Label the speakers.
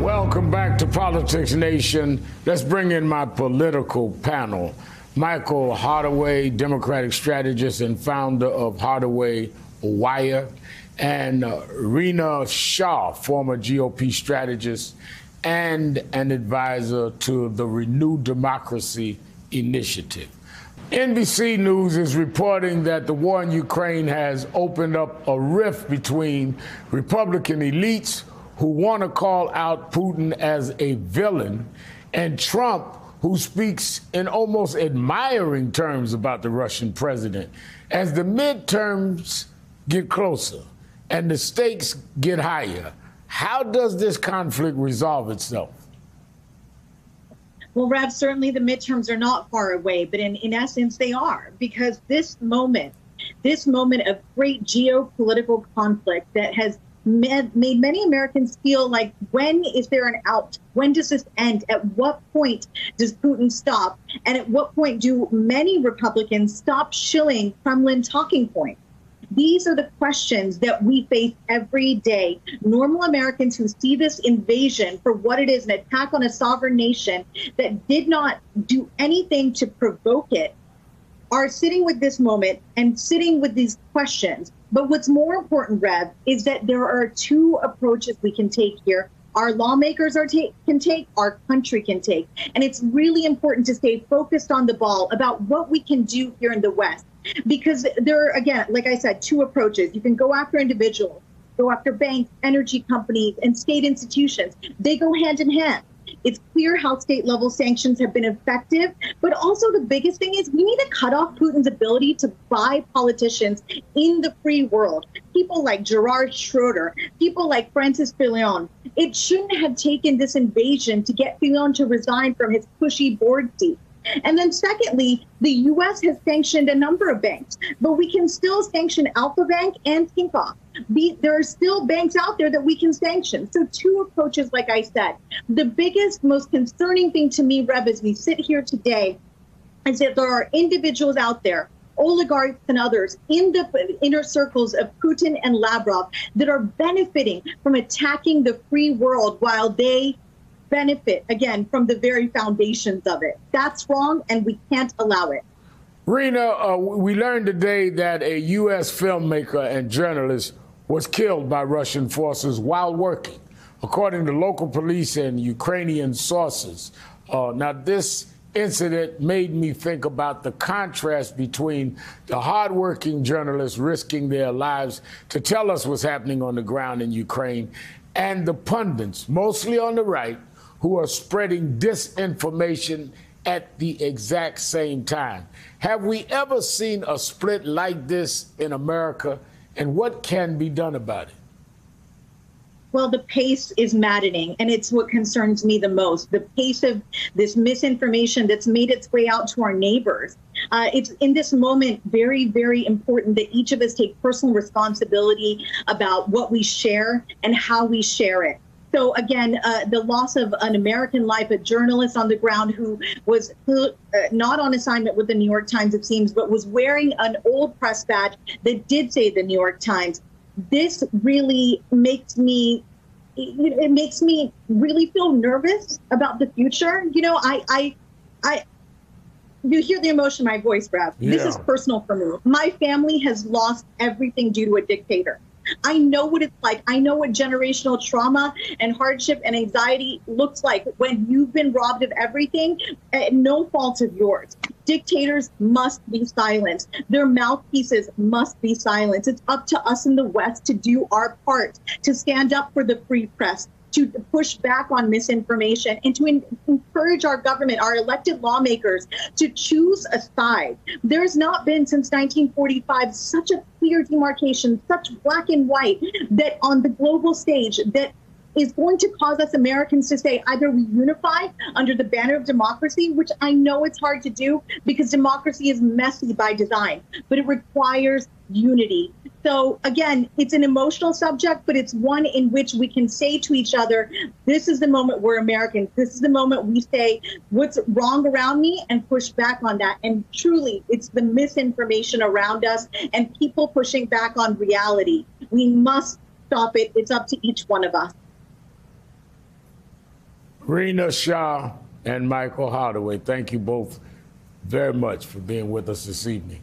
Speaker 1: Welcome back to Politics Nation. Let's bring in my political panel. Michael Hardaway, Democratic strategist and founder of Hardaway Wire, and Rina Shah, former GOP strategist and an advisor to the Renew Democracy Initiative. NBC News is reporting that the war in Ukraine has opened up a rift between Republican elites who want to call out Putin as a villain and Trump, who speaks in almost admiring terms about the Russian president. As the midterms get closer and the stakes get higher, how does this conflict resolve itself?
Speaker 2: Well, Rev, certainly the midterms are not far away, but in essence they are, because this moment of great geopolitical conflict that has made many Americans feel like, when is there an out? When does this end? At what point does Putin stop? And at what point do many Republicans stop shilling Kremlin talking points? These are the questions that we face every day. Normal Americans who see this invasion for what it is, an attack on a sovereign nation that did not do anything to provoke it, are sitting with this moment and sitting with these questions. But what's more important, Rev, is that there are two approaches we can take here. Our lawmakers can take, our country can take. And it's really important to stay focused on the ball about what we can do here in the West. Because there are, again, like I said, two approaches. You can go after individuals, go after banks, energy companies, and state institutions. They go hand in hand. It's clear how state-level sanctions have been effective, but also the biggest thing is we need to cut off Putin's ability to buy politicians in the free world. People like Gerard Schroeder, people like Francis Fillon. It shouldn't have taken this invasion to get Fillon to resign from his cushy board seat. And then secondly, the U.S. has sanctioned a number of banks, but we can still sanction Alpha Bank and Tinkoff. There are still banks out there that we can sanction. So two approaches, like I said. The biggest, most concerning thing to me, Rev, as we sit here today, is that there are individuals out there, oligarchs and others, in the inner circles of Putin and Lavrov that are benefiting from attacking the free world while they benefit, again, from the very foundations of it. That's wrong, and we can't allow it.
Speaker 1: Rina, we learned today that a U.S. filmmaker and journalist was killed by Russian forces while working, according to local police and Ukrainian sources. Now, this incident made me think about the contrast between the hardworking journalists risking their lives to tell us what's happening on the ground in Ukraine and the pundits, mostly on the right, who are spreading disinformation at the exact same time. Have we ever seen a split like this in America, and what can be done about it?
Speaker 2: Well, the pace is maddening, and it's what concerns me the most. The pace of this misinformation that's made its way out to our neighbors. It's in this moment very, very important that each of us take personal responsibility about what we share and how we share it. So again, the loss of an American life, a journalist on the ground who was not on assignment with the New York Times, it seems, but was wearing an old press badge that did say the New York Times. This really makes me, it makes me really feel nervous about the future. You know, you hear the emotion in my voice, Brad. Yeah. This is personal for me. My family has lost everything due to a dictator. I know what it's like. I know what generational trauma and hardship and anxiety looks like when you've been robbed of everything at no fault of yours. Dictators must be silenced. Their mouthpieces must be silenced. It's up to us in the West to do our part, to stand up for the free press, to push back on misinformation, and to encourage our government, our elected lawmakers, to choose a side. There's not been since 1945 such a clear demarcation, such black and white, that on the global stage that is going to cause us Americans to say either we unify under the banner of democracy, which I know it's hard to do because democracy is messy by design, but it requires unity. So again, it's an emotional subject, but it's one in which we can say to each other, this is the moment we're Americans. This is the moment we say what's wrong around me and push back on that. And truly, it's the misinformation around us and people pushing back on reality. We must stop it. It's up to each one of us.
Speaker 1: Rina Shah and Michael Holloway, thank you both very much for being with us this evening.